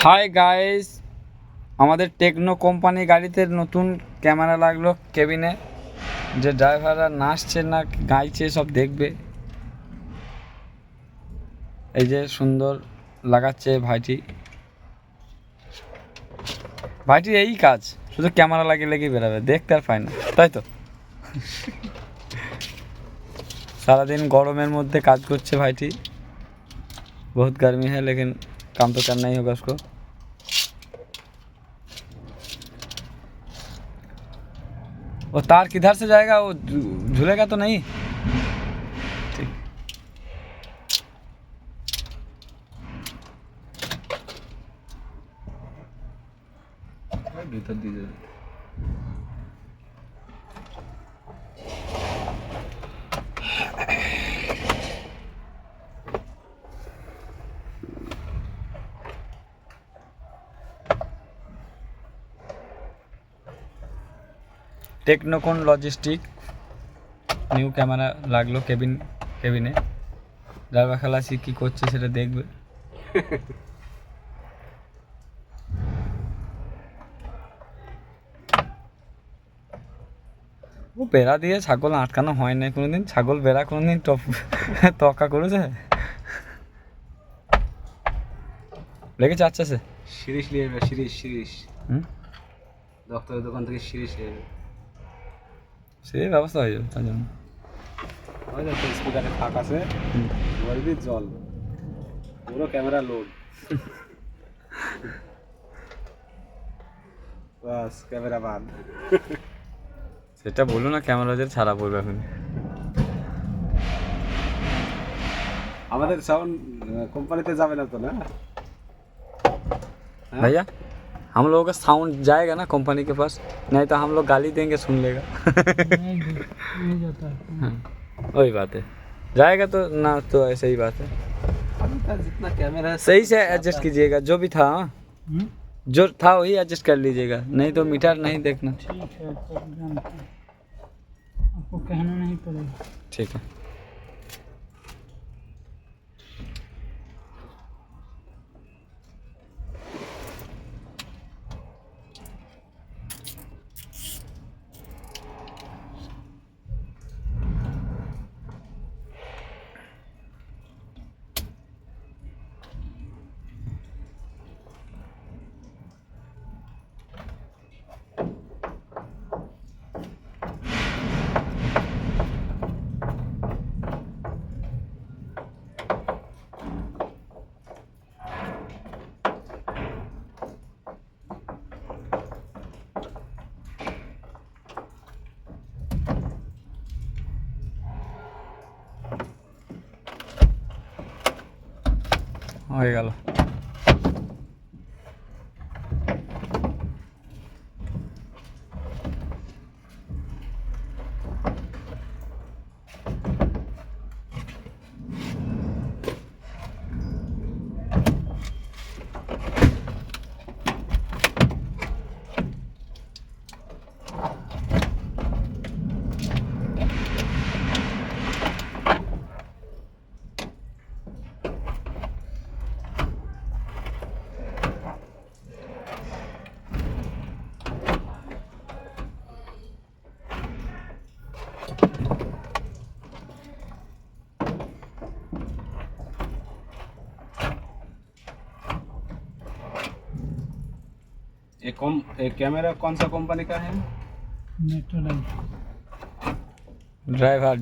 Hi guys, আমাদের techno company গাড়িতে নতুন ক্যামেরা লাগলো কেবিনে। যে ড্রাইভাররা নাচছে না গাইছে সব দেখবে। এই যে সুন্দর লাগাচ্ছে ভাইটি। ভাইটির এই কাজ, শুধু ক্যামেরা লাগিয়ে লেগে বেরোবে, দেখতে আর পায় না, তাই তো। সারাদিন গরমের মধ্যে কাজ করছে ভাইটি। বহুত गर्मी है लेकिन काम तो करना ही होगा उसको। वो तार किधर से जाएगा, वो झूलेगा तो नहीं? ठीक। भीतर दीजिए। টেকনোকন লজিস্টিক নিউ ক্যামেরা লাগলো কেবিনে। ড্রাইভার খালাসি কী করছে সেটা দেখবে। ও বেড়া দিয়ে ছাগল আটকানো হয় না কোনোদিন। ছাগল বেড়া কোনোদিন তক্কা করেছে? লেগেছে আচ্ছা সে শিরিষ নিয়ে যাবে, শিরিষ ডক্টরের দোকান থেকে শিরিষ নিয়ে যাবে। সে ব্যবস্থা হয়ে যাবে তার জন্য। ওই দেখো স্পিকারে ফাঁক আছে, বলবি জল, পুরো ক্যামেরা লোড, বাস ক্যামেরা বাদ। সেটা বলো না, ক্যামেরা যে ছাড়া পড়বে এখন। আমাদের সাউন্ড কোম্পানিতে যাবে না তো? না भैया, हम लोगों का साउंड जाएगा ना कंपनी के पास? नहीं तो हम लोग गाली देंगे, सुन लेगा। नहीं जाता है। हाँ, वही बात है। जाएगा तो ना, तो ऐसे ही बात है। अभी तक जितना कैमरा है सही से एडजस्ट कीजिएगा, जो भी था। हाँ? जो था वही एडजस्ट कर लीजिएगा, नहीं तो मीटर नहीं देखना। ठीक है, सब जानते हैं, आपको कहना नहीं पड़ेगा। ठीक है। হয়ে গেল। ये कैमरा कौन सा कंपनी का है? नेटोलाइट। ड्राइवर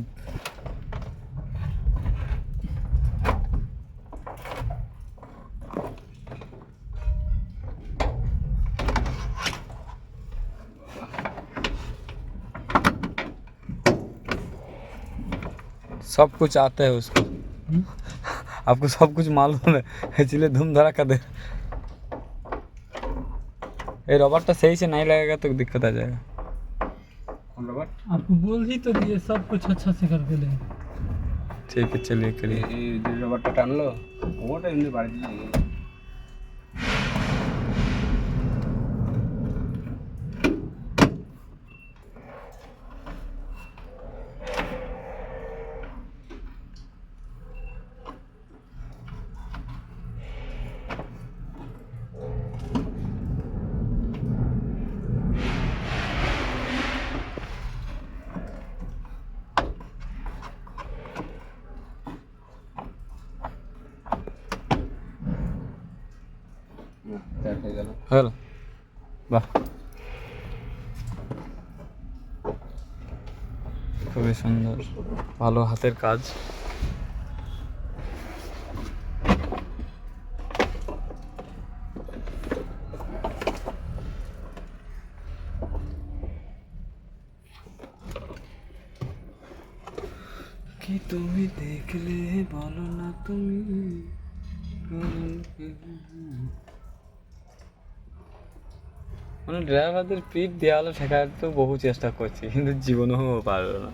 सब कुछ आता है उसको। आपको सब कुछ मालूम है, इसलिए धूम धड़ाका दे। ये रबड़टा सही से नहीं लगेगा तो दिक्कत आ जाएगा। कौन रबर? आपको बोल ही तो दिए सब कुछ अच्छा से करके ले। ठीक है, चलिए करिए। এই যে রবারটা টানলো ওটা এমনি বাড়ি দিয়ে গেল। হয়ে গেল। হলো বাহ, খুবই সুন্দর, ভালো হাতের কাজ। কি তুমি দেখলে বলো না তুমি, মানে ড্রাইভারদের পিঠ দেওয়ালে ঠেকার তো বহু চেষ্টা করছি, কিন্তু জীবনেও পারবে না।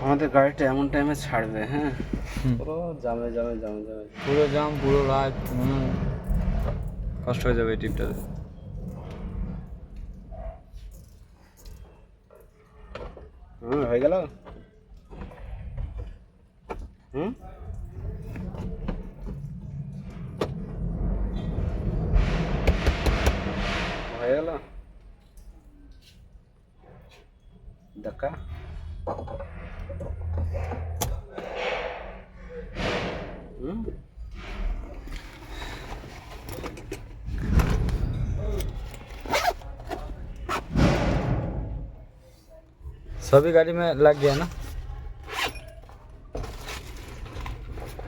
আমাদের গাড়িটা এমন টাইমে ছাড়বে, হ্যাঁ পুরো জামে জামে জামে জামে। পুরো জাম, পুরো রাত, কষ্ট হয়ে যাবে এই ট্রিপটাতে। হয়ে গেল। হুম, হয়ে গেল দেখা। হুম, सभी गाड़ी में लग गया ना।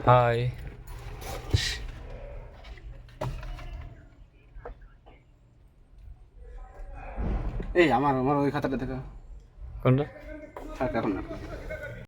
हाय, এই আমার আমার ওই খাতাটা দেখা। कौन থাক এখন না।